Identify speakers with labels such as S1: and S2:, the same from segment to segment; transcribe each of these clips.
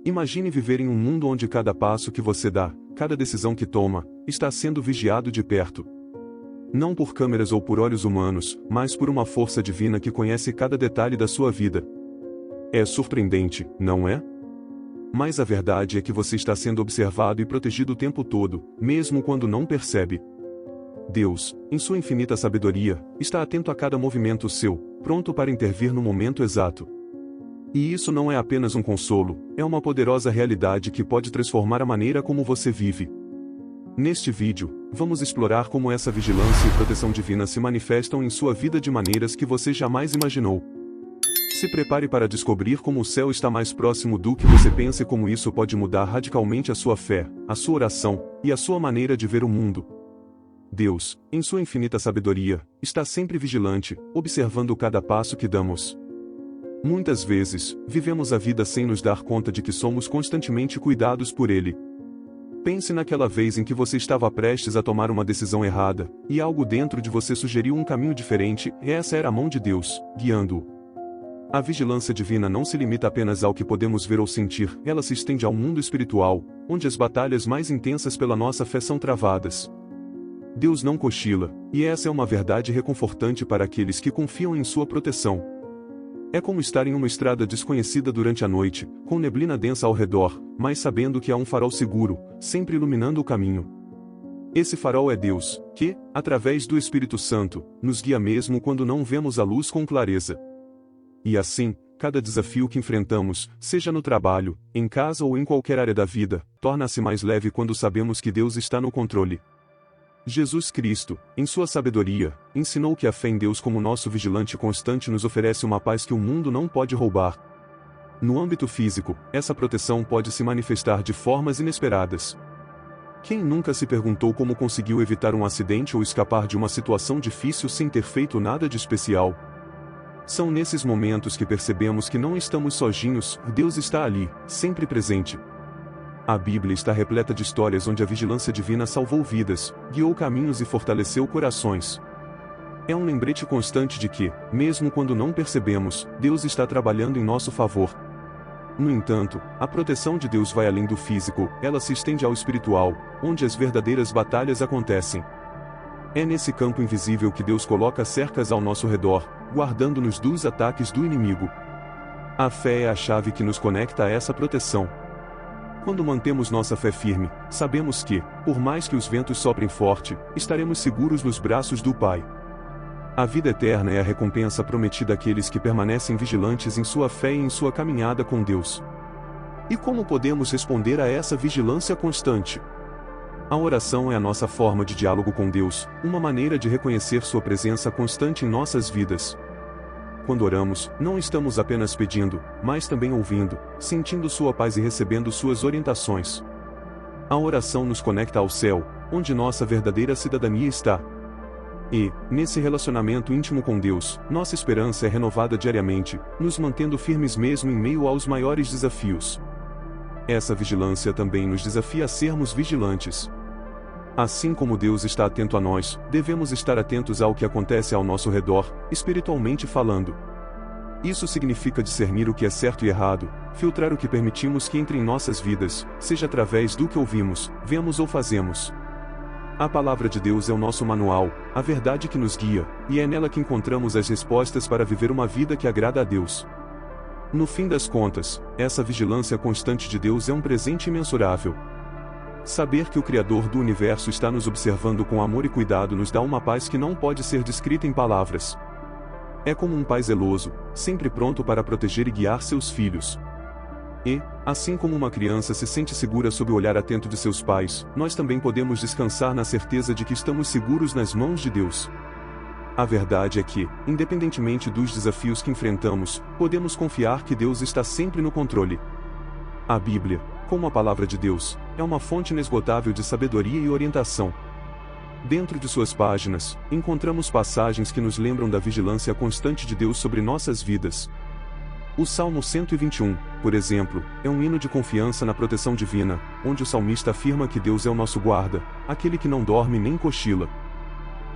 S1: Imagine viver em um mundo onde cada passo que você dá, cada decisão que toma, está sendo vigiado de perto. Não por câmeras ou por olhos humanos, mas por uma força divina que conhece cada detalhe da sua vida. É surpreendente, não é? Mas a verdade é que você está sendo observado e protegido o tempo todo, mesmo quando não percebe. Deus, em sua infinita sabedoria, está atento a cada movimento seu, pronto para intervir no momento exato. E isso não é apenas um consolo, é uma poderosa realidade que pode transformar a maneira como você vive. Neste vídeo, vamos explorar como essa vigilância e proteção divina se manifestam em sua vida de maneiras que você jamais imaginou. Se prepare para descobrir como o céu está mais próximo do que você pensa e como isso pode mudar radicalmente a sua fé, a sua oração, e a sua maneira de ver o mundo. Deus, em sua infinita sabedoria, está sempre vigilante, observando cada passo que damos. Muitas vezes, vivemos a vida sem nos dar conta de que somos constantemente cuidados por Ele. Pense naquela vez em que você estava prestes a tomar uma decisão errada, e algo dentro de você sugeriu um caminho diferente, e essa era a mão de Deus, guiando-o. A vigilância divina não se limita apenas ao que podemos ver ou sentir, ela se estende ao mundo espiritual, onde as batalhas mais intensas pela nossa fé são travadas. Deus não cochila, e essa é uma verdade reconfortante para aqueles que confiam em sua proteção. É como estar em uma estrada desconhecida durante a noite, com neblina densa ao redor, mas sabendo que há um farol seguro, sempre iluminando o caminho. Esse farol é Deus, que, através do Espírito Santo, nos guia mesmo quando não vemos a luz com clareza. E assim, cada desafio que enfrentamos, seja no trabalho, em casa ou em qualquer área da vida, torna-se mais leve quando sabemos que Deus está no controle. Jesus Cristo, em sua sabedoria, ensinou que a fé em Deus como nosso vigilante constante nos oferece uma paz que o mundo não pode roubar. No âmbito físico, essa proteção pode se manifestar de formas inesperadas. Quem nunca se perguntou como conseguiu evitar um acidente ou escapar de uma situação difícil sem ter feito nada de especial? São nesses momentos que percebemos que não estamos sozinhos, Deus está ali, sempre presente. A Bíblia está repleta de histórias onde a vigilância divina salvou vidas, guiou caminhos e fortaleceu corações. É um lembrete constante de que, mesmo quando não percebemos, Deus está trabalhando em nosso favor. No entanto, a proteção de Deus vai além do físico, ela se estende ao espiritual, onde as verdadeiras batalhas acontecem. É nesse campo invisível que Deus coloca cercas ao nosso redor, guardando-nos dos ataques do inimigo. A fé é a chave que nos conecta a essa proteção. Quando mantemos nossa fé firme, sabemos que, por mais que os ventos soprem forte, estaremos seguros nos braços do Pai. A vida eterna é a recompensa prometida àqueles que permanecem vigilantes em sua fé e em sua caminhada com Deus. E como podemos responder a essa vigilância constante? A oração é a nossa forma de diálogo com Deus, uma maneira de reconhecer sua presença constante em nossas vidas. Quando oramos, não estamos apenas pedindo, mas também ouvindo, sentindo sua paz e recebendo suas orientações. A oração nos conecta ao céu, onde nossa verdadeira cidadania está. E, nesse relacionamento íntimo com Deus, nossa esperança é renovada diariamente, nos mantendo firmes mesmo em meio aos maiores desafios. Essa vigilância também nos desafia a sermos vigilantes. Assim como Deus está atento a nós, devemos estar atentos ao que acontece ao nosso redor, espiritualmente falando. Isso significa discernir o que é certo e errado, filtrar o que permitimos que entre em nossas vidas, seja através do que ouvimos, vemos ou fazemos. A palavra de Deus é o nosso manual, a verdade que nos guia, e é nela que encontramos as respostas para viver uma vida que agrada a Deus. No fim das contas, essa vigilância constante de Deus é um presente imensurável. Saber que o Criador do Universo está nos observando com amor e cuidado nos dá uma paz que não pode ser descrita em palavras. É como um pai zeloso, sempre pronto para proteger e guiar seus filhos. E, assim como uma criança se sente segura sob o olhar atento de seus pais, nós também podemos descansar na certeza de que estamos seguros nas mãos de Deus. A verdade é que, independentemente dos desafios que enfrentamos, podemos confiar que Deus está sempre no controle. A Bíblia, como a palavra de Deus, é uma fonte inesgotável de sabedoria e orientação. Dentro de suas páginas, encontramos passagens que nos lembram da vigilância constante de Deus sobre nossas vidas. O Salmo 121, por exemplo, é um hino de confiança na proteção divina, onde o salmista afirma que Deus é o nosso guarda, aquele que não dorme nem cochila.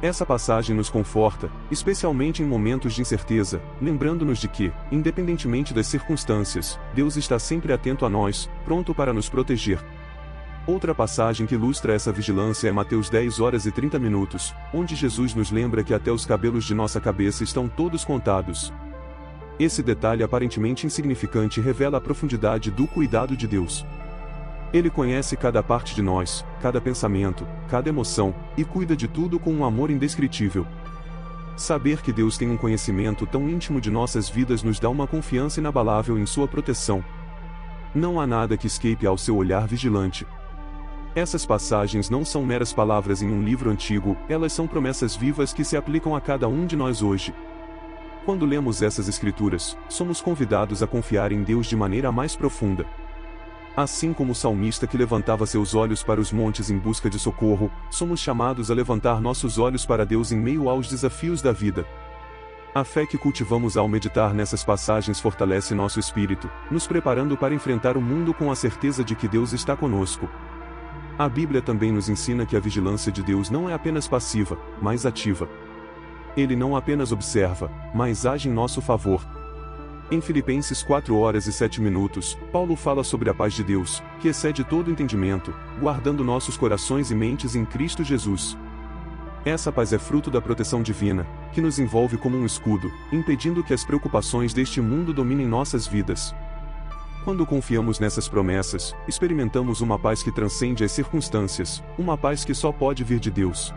S1: Essa passagem nos conforta, especialmente em momentos de incerteza, lembrando-nos de que, independentemente das circunstâncias, Deus está sempre atento a nós, pronto para nos proteger. Outra passagem que ilustra essa vigilância é Mateus 10h30, onde Jesus nos lembra que até os cabelos de nossa cabeça estão todos contados. Esse detalhe aparentemente insignificante revela a profundidade do cuidado de Deus. Ele conhece cada parte de nós, cada pensamento, cada emoção, e cuida de tudo com um amor indescritível. Saber que Deus tem um conhecimento tão íntimo de nossas vidas nos dá uma confiança inabalável em sua proteção. Não há nada que escape ao seu olhar vigilante. Essas passagens não são meras palavras em um livro antigo, elas são promessas vivas que se aplicam a cada um de nós hoje. Quando lemos essas escrituras, somos convidados a confiar em Deus de maneira mais profunda. Assim como o salmista que levantava seus olhos para os montes em busca de socorro, somos chamados a levantar nossos olhos para Deus em meio aos desafios da vida. A fé que cultivamos ao meditar nessas passagens fortalece nosso espírito, nos preparando para enfrentar o mundo com a certeza de que Deus está conosco. A Bíblia também nos ensina que a vigilância de Deus não é apenas passiva, mas ativa. Ele não apenas observa, mas age em nosso favor. Em Filipenses 4h07, Paulo fala sobre a paz de Deus, que excede todo entendimento, guardando nossos corações e mentes em Cristo Jesus. Essa paz é fruto da proteção divina, que nos envolve como um escudo, impedindo que as preocupações deste mundo dominem nossas vidas. Quando confiamos nessas promessas, experimentamos uma paz que transcende as circunstâncias, uma paz que só pode vir de Deus.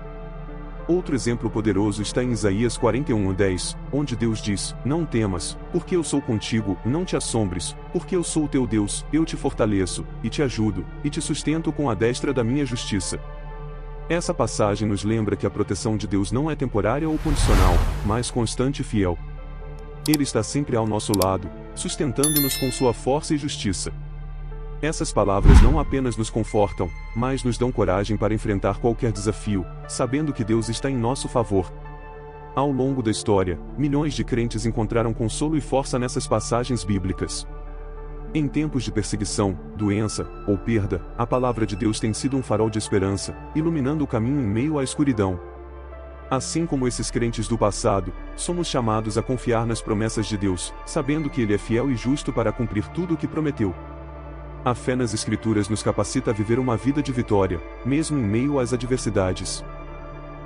S1: Outro exemplo poderoso está em Isaías 41:10, onde Deus diz: "Não temas, porque eu sou contigo, não te assombres, porque eu sou o teu Deus, eu te fortaleço, e te ajudo, e te sustento com a destra da minha justiça." Essa passagem nos lembra que a proteção de Deus não é temporária ou condicional, mas constante e fiel. Ele está sempre ao nosso lado, sustentando-nos com sua força e justiça. Essas palavras não apenas nos confortam, mas nos dão coragem para enfrentar qualquer desafio, sabendo que Deus está em nosso favor. Ao longo da história, milhões de crentes encontraram consolo e força nessas passagens bíblicas. Em tempos de perseguição, doença ou perda, a palavra de Deus tem sido um farol de esperança, iluminando o caminho em meio à escuridão. Assim como esses crentes do passado, somos chamados a confiar nas promessas de Deus, sabendo que Ele é fiel e justo para cumprir tudo o que prometeu. A fé nas Escrituras nos capacita a viver uma vida de vitória, mesmo em meio às adversidades.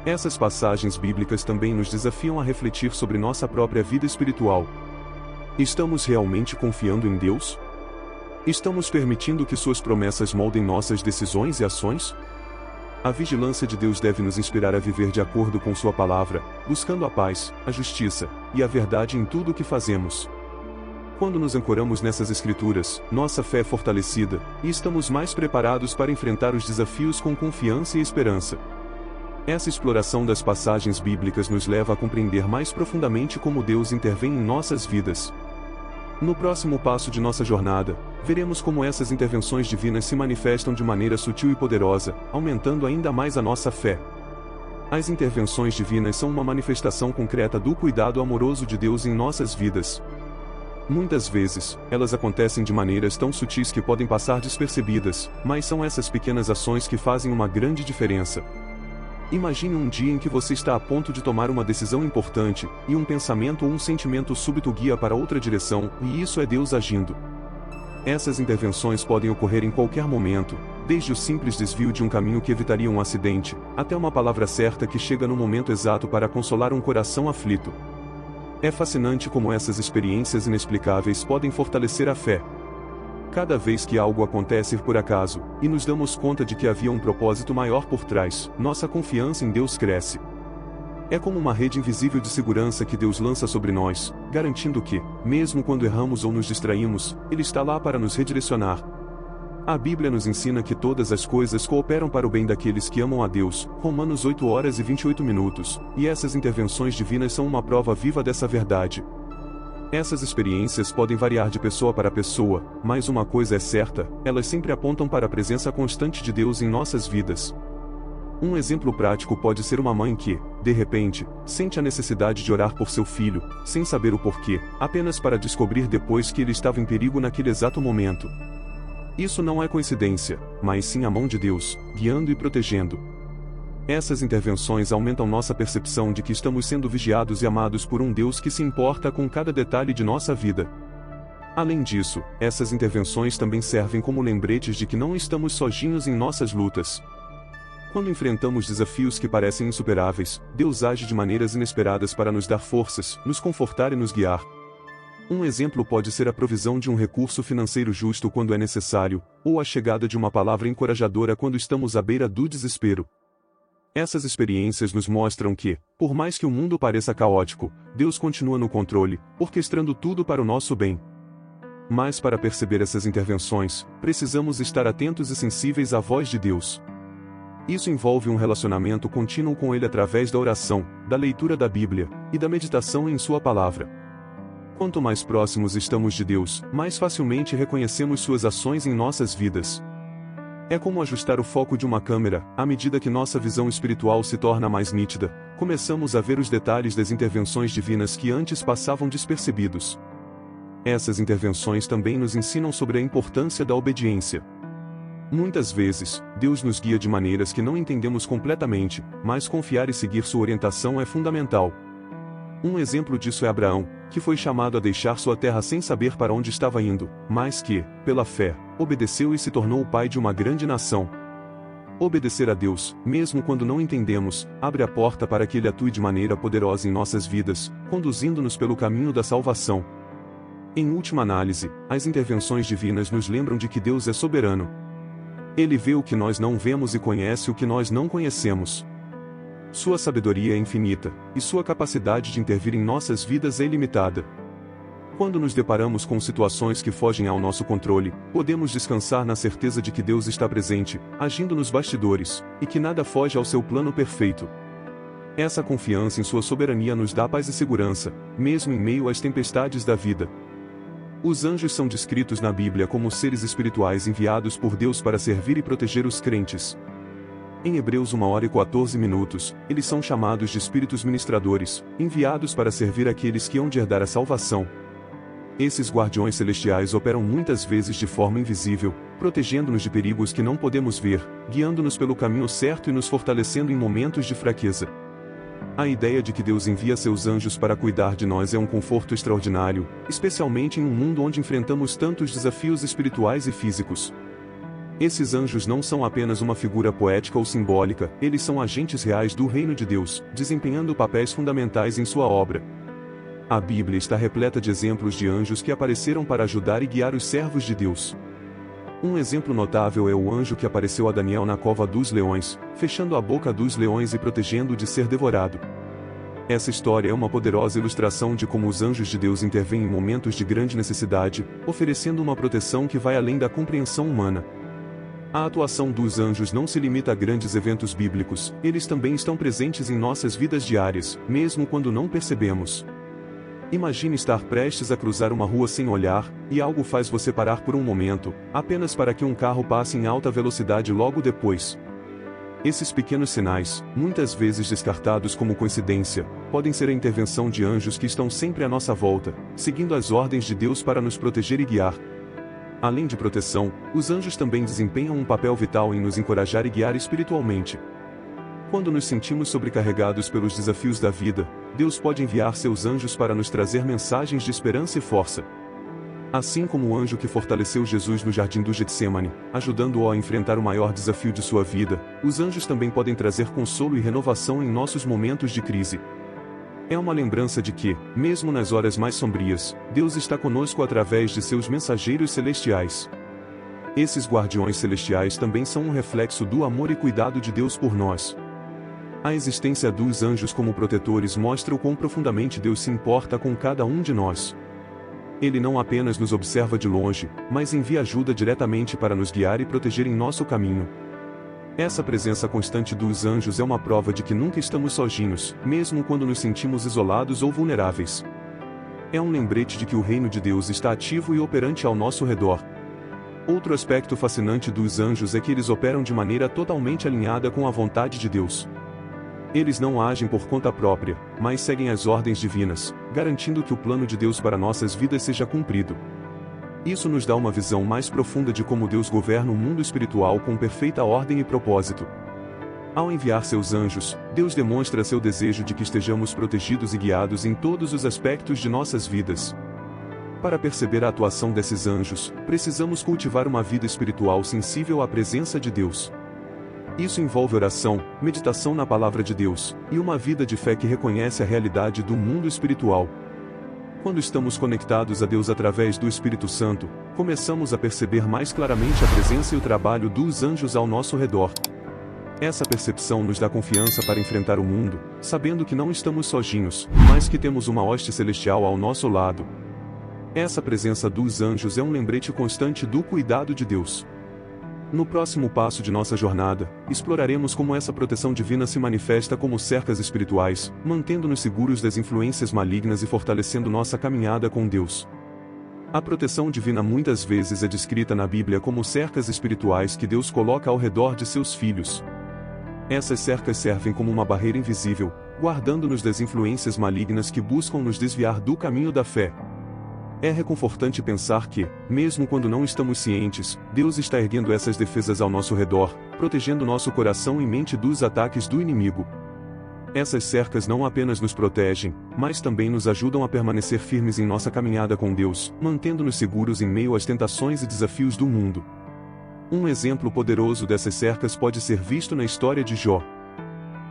S1: Essas passagens bíblicas também nos desafiam a refletir sobre nossa própria vida espiritual. Estamos realmente confiando em Deus? Estamos permitindo que suas promessas moldem nossas decisões e ações? A vigilância de Deus deve nos inspirar a viver de acordo com sua palavra, buscando a paz, a justiça e a verdade em tudo o que fazemos. Quando nos ancoramos nessas escrituras, nossa fé é fortalecida, e estamos mais preparados para enfrentar os desafios com confiança e esperança. Essa exploração das passagens bíblicas nos leva a compreender mais profundamente como Deus intervém em nossas vidas. No próximo passo de nossa jornada, veremos como essas intervenções divinas se manifestam de maneira sutil e poderosa, aumentando ainda mais a nossa fé. As intervenções divinas são uma manifestação concreta do cuidado amoroso de Deus em nossas vidas. Muitas vezes, elas acontecem de maneiras tão sutis que podem passar despercebidas, mas são essas pequenas ações que fazem uma grande diferença. Imagine um dia em que você está a ponto de tomar uma decisão importante, e um pensamento ou um sentimento súbito guia para outra direção, e isso é Deus agindo. Essas intervenções podem ocorrer em qualquer momento, desde o simples desvio de um caminho que evitaria um acidente, até uma palavra certa que chega no momento exato para consolar um coração aflito. É fascinante como essas experiências inexplicáveis podem fortalecer a fé. Cada vez que algo acontece por acaso, e nos damos conta de que havia um propósito maior por trás, nossa confiança em Deus cresce. É como uma rede invisível de segurança que Deus lança sobre nós, garantindo que, mesmo quando erramos ou nos distraímos, Ele está lá para nos redirecionar. A Bíblia nos ensina que todas as coisas cooperam para o bem daqueles que amam a Deus, Romanos 8h28, e essas intervenções divinas são uma prova viva dessa verdade. Essas experiências podem variar de pessoa para pessoa, mas uma coisa é certa, elas sempre apontam para a presença constante de Deus em nossas vidas. Um exemplo prático pode ser uma mãe que, de repente, sente a necessidade de orar por seu filho, sem saber o porquê, apenas para descobrir depois que ele estava em perigo naquele exato momento. Isso não é coincidência, mas sim a mão de Deus, guiando e protegendo. Essas intervenções aumentam nossa percepção de que estamos sendo vigiados e amados por um Deus que se importa com cada detalhe de nossa vida. Além disso, essas intervenções também servem como lembretes de que não estamos sozinhos em nossas lutas. Quando enfrentamos desafios que parecem insuperáveis, Deus age de maneiras inesperadas para nos dar forças, nos confortar e nos guiar. Um exemplo pode ser a provisão de um recurso financeiro justo quando é necessário, ou a chegada de uma palavra encorajadora quando estamos à beira do desespero. Essas experiências nos mostram que, por mais que o mundo pareça caótico, Deus continua no controle, orquestrando tudo para o nosso bem. Mas para perceber essas intervenções, precisamos estar atentos e sensíveis à voz de Deus. Isso envolve um relacionamento contínuo com Ele através da oração, da leitura da Bíblia, e da meditação em Sua palavra. Quanto mais próximos estamos de Deus, mais facilmente reconhecemos Suas ações em nossas vidas. É como ajustar o foco de uma câmera, à medida que nossa visão espiritual se torna mais nítida, começamos a ver os detalhes das intervenções divinas que antes passavam despercebidos. Essas intervenções também nos ensinam sobre a importância da obediência. Muitas vezes, Deus nos guia de maneiras que não entendemos completamente, mas confiar e seguir sua orientação é fundamental. Um exemplo disso é Abraão, que foi chamado a deixar sua terra sem saber para onde estava indo, mas que, pela fé, obedeceu e se tornou o pai de uma grande nação. Obedecer a Deus, mesmo quando não entendemos, abre a porta para que Ele atue de maneira poderosa em nossas vidas, conduzindo-nos pelo caminho da salvação. Em última análise, as intervenções divinas nos lembram de que Deus é soberano. Ele vê o que nós não vemos e conhece o que nós não conhecemos. Sua sabedoria é infinita, e sua capacidade de intervir em nossas vidas é ilimitada. Quando nos deparamos com situações que fogem ao nosso controle, podemos descansar na certeza de que Deus está presente, agindo nos bastidores, e que nada foge ao seu plano perfeito. Essa confiança em sua soberania nos dá paz e segurança, mesmo em meio às tempestades da vida. Os anjos são descritos na Bíblia como seres espirituais enviados por Deus para servir e proteger os crentes. Em Hebreus 1h14, eles são chamados de espíritos ministradores, enviados para servir aqueles que hão de herdar a salvação. Esses guardiões celestiais operam muitas vezes de forma invisível, protegendo-nos de perigos que não podemos ver, guiando-nos pelo caminho certo e nos fortalecendo em momentos de fraqueza. A ideia de que Deus envia seus anjos para cuidar de nós é um conforto extraordinário, especialmente em um mundo onde enfrentamos tantos desafios espirituais e físicos. Esses anjos não são apenas uma figura poética ou simbólica, eles são agentes reais do reino de Deus, desempenhando papéis fundamentais em sua obra. A Bíblia está repleta de exemplos de anjos que apareceram para ajudar e guiar os servos de Deus. Um exemplo notável é o anjo que apareceu a Daniel na cova dos leões, fechando a boca dos leões e protegendo-o de ser devorado. Essa história é uma poderosa ilustração de como os anjos de Deus intervêm em momentos de grande necessidade, oferecendo uma proteção que vai além da compreensão humana. A atuação dos anjos não se limita a grandes eventos bíblicos, eles também estão presentes em nossas vidas diárias, mesmo quando não percebemos. Imagine estar prestes a cruzar uma rua sem olhar, e algo faz você parar por um momento, apenas para que um carro passe em alta velocidade logo depois. Esses pequenos sinais, muitas vezes descartados como coincidência, podem ser a intervenção de anjos que estão sempre à nossa volta, seguindo as ordens de Deus para nos proteger e guiar. Além de proteção, os anjos também desempenham um papel vital em nos encorajar e guiar espiritualmente. Quando nos sentimos sobrecarregados pelos desafios da vida, Deus pode enviar seus anjos para nos trazer mensagens de esperança e força. Assim como o anjo que fortaleceu Jesus no jardim do Getsêmani, ajudando-o a enfrentar o maior desafio de sua vida, os anjos também podem trazer consolo e renovação em nossos momentos de crise. É uma lembrança de que, mesmo nas horas mais sombrias, Deus está conosco através de seus mensageiros celestiais. Esses guardiões celestiais também são um reflexo do amor e cuidado de Deus por nós. A existência dos anjos como protetores mostra o quão profundamente Deus se importa com cada um de nós. Ele não apenas nos observa de longe, mas envia ajuda diretamente para nos guiar e proteger em nosso caminho. Essa presença constante dos anjos é uma prova de que nunca estamos sozinhos, mesmo quando nos sentimos isolados ou vulneráveis. É um lembrete de que o reino de Deus está ativo e operante ao nosso redor. Outro aspecto fascinante dos anjos é que eles operam de maneira totalmente alinhada com a vontade de Deus. Eles não agem por conta própria, mas seguem as ordens divinas, garantindo que o plano de Deus para nossas vidas seja cumprido. Isso nos dá uma visão mais profunda de como Deus governa o mundo espiritual com perfeita ordem e propósito. Ao enviar seus anjos, Deus demonstra seu desejo de que estejamos protegidos e guiados em todos os aspectos de nossas vidas. Para perceber a atuação desses anjos, precisamos cultivar uma vida espiritual sensível à presença de Deus. Isso envolve oração, meditação na palavra de Deus, e uma vida de fé que reconhece a realidade do mundo espiritual. Quando estamos conectados a Deus através do Espírito Santo, começamos a perceber mais claramente a presença e o trabalho dos anjos ao nosso redor. Essa percepção nos dá confiança para enfrentar o mundo, sabendo que não estamos sozinhos, mas que temos uma hoste celestial ao nosso lado. Essa presença dos anjos é um lembrete constante do cuidado de Deus. No próximo passo de nossa jornada, exploraremos como essa proteção divina se manifesta como cercas espirituais, mantendo-nos seguros das influências malignas e fortalecendo nossa caminhada com Deus. A proteção divina muitas vezes é descrita na Bíblia como cercas espirituais que Deus coloca ao redor de seus filhos. Essas cercas servem como uma barreira invisível, guardando-nos das influências malignas que buscam nos desviar do caminho da fé. É reconfortante pensar que, mesmo quando não estamos cientes, Deus está erguendo essas defesas ao nosso redor, protegendo nosso coração e mente dos ataques do inimigo. Essas cercas não apenas nos protegem, mas também nos ajudam a permanecer firmes em nossa caminhada com Deus, mantendo-nos seguros em meio às tentações e desafios do mundo. Um exemplo poderoso dessas cercas pode ser visto na história de Jó.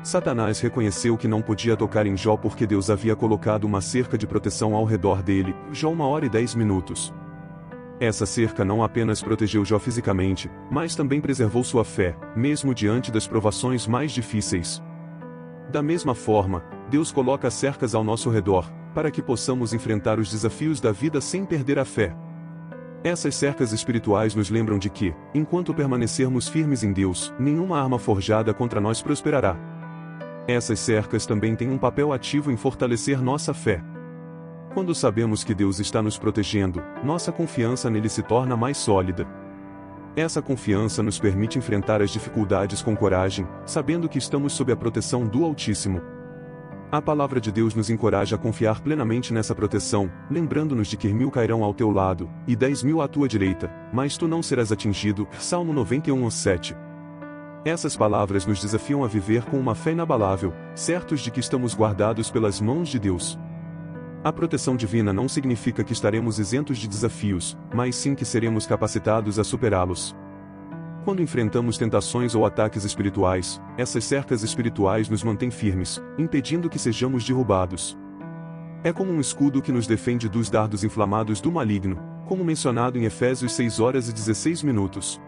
S1: Satanás reconheceu que não podia tocar em Jó porque Deus havia colocado uma cerca de proteção ao redor dele, Jó 1h10. Essa cerca não apenas protegeu Jó fisicamente, mas também preservou sua fé, mesmo diante das provações mais difíceis. Da mesma forma, Deus coloca cercas ao nosso redor, para que possamos enfrentar os desafios da vida sem perder a fé. Essas cercas espirituais nos lembram de que, enquanto permanecermos firmes em Deus, nenhuma arma forjada contra nós prosperará. Essas cercas também têm um papel ativo em fortalecer nossa fé. Quando sabemos que Deus está nos protegendo, nossa confiança nele se torna mais sólida. Essa confiança nos permite enfrentar as dificuldades com coragem, sabendo que estamos sob a proteção do Altíssimo. A palavra de Deus nos encoraja a confiar plenamente nessa proteção, lembrando-nos de que 1000 cairão ao teu lado, e 10.000 à tua direita, mas tu não serás atingido. Salmo 91:7. Essas palavras nos desafiam a viver com uma fé inabalável, certos de que estamos guardados pelas mãos de Deus. A proteção divina não significa que estaremos isentos de desafios, mas sim que seremos capacitados a superá-los. Quando enfrentamos tentações ou ataques espirituais, essas cercas espirituais nos mantêm firmes, impedindo que sejamos derrubados. É como um escudo que nos defende dos dardos inflamados do maligno, como mencionado em Efésios 6h16.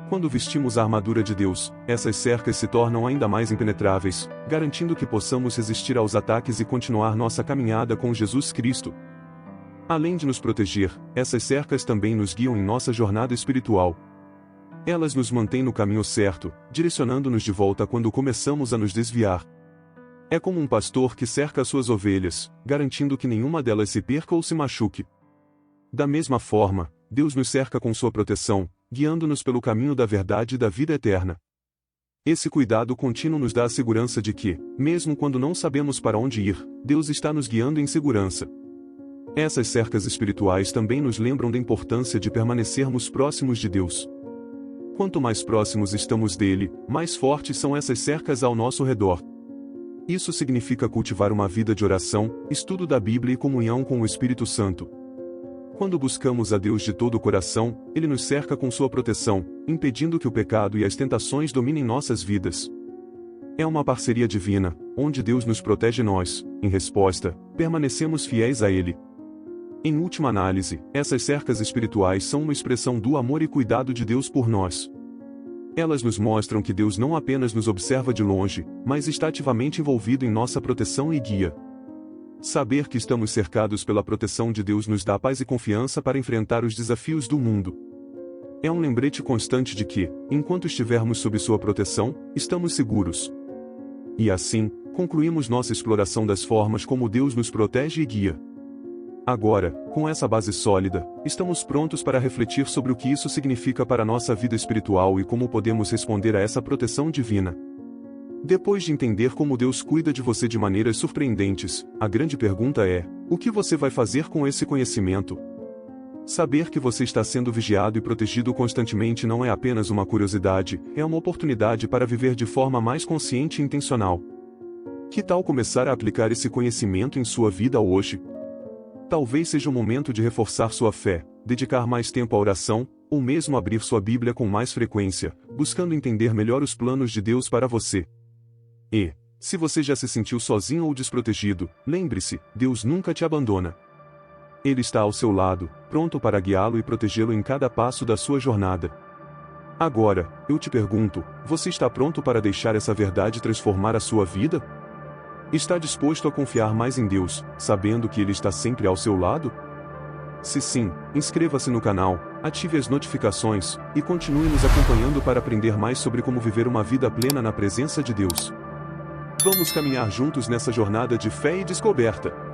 S1: Quando vestimos a armadura de Deus, essas cercas se tornam ainda mais impenetráveis, garantindo que possamos resistir aos ataques e continuar nossa caminhada com Jesus Cristo. Além de nos proteger, essas cercas também nos guiam em nossa jornada espiritual. Elas nos mantêm no caminho certo, direcionando-nos de volta quando começamos a nos desviar. É como um pastor que cerca suas ovelhas, garantindo que nenhuma delas se perca ou se machuque. Da mesma forma, Deus nos cerca com sua proteção, guiando-nos pelo caminho da verdade e da vida eterna. Esse cuidado contínuo nos dá a segurança de que, mesmo quando não sabemos para onde ir, Deus está nos guiando em segurança. Essas cercas espirituais também nos lembram da importância de permanecermos próximos de Deus. Quanto mais próximos estamos dele, mais fortes são essas cercas ao nosso redor. Isso significa cultivar uma vida de oração, estudo da Bíblia e comunhão com o Espírito Santo. Quando buscamos a Deus de todo o coração, ele nos cerca com sua proteção, impedindo que o pecado e as tentações dominem nossas vidas. É uma parceria divina, onde Deus nos protege e nós, em resposta, permanecemos fiéis a ele. Em última análise, essas cercas espirituais são uma expressão do amor e cuidado de Deus por nós. Elas nos mostram que Deus não apenas nos observa de longe, mas está ativamente envolvido em nossa proteção e guia. Saber que estamos cercados pela proteção de Deus nos dá paz e confiança para enfrentar os desafios do mundo. É um lembrete constante de que, enquanto estivermos sob sua proteção, estamos seguros. E assim, concluímos nossa exploração das formas como Deus nos protege e guia. Agora, com essa base sólida, estamos prontos para refletir sobre o que isso significa para a nossa vida espiritual e como podemos responder a essa proteção divina. Depois de entender como Deus cuida de você de maneiras surpreendentes, a grande pergunta é: o que você vai fazer com esse conhecimento? Saber que você está sendo vigiado e protegido constantemente não é apenas uma curiosidade, é uma oportunidade para viver de forma mais consciente e intencional. Que tal começar a aplicar esse conhecimento em sua vida hoje? Talvez seja o momento de reforçar sua fé, dedicar mais tempo à oração, ou mesmo abrir sua Bíblia com mais frequência, buscando entender melhor os planos de Deus para você. E, se você já se sentiu sozinho ou desprotegido, lembre-se, Deus nunca te abandona. Ele está ao seu lado, pronto para guiá-lo e protegê-lo em cada passo da sua jornada. Agora, eu te pergunto, você está pronto para deixar essa verdade transformar a sua vida? Está disposto a confiar mais em Deus, sabendo que Ele está sempre ao seu lado? Se sim, inscreva-se no canal, ative as notificações, e continue nos acompanhando para aprender mais sobre como viver uma vida plena na presença de Deus. Vamos caminhar juntos nessa jornada de fé e descoberta.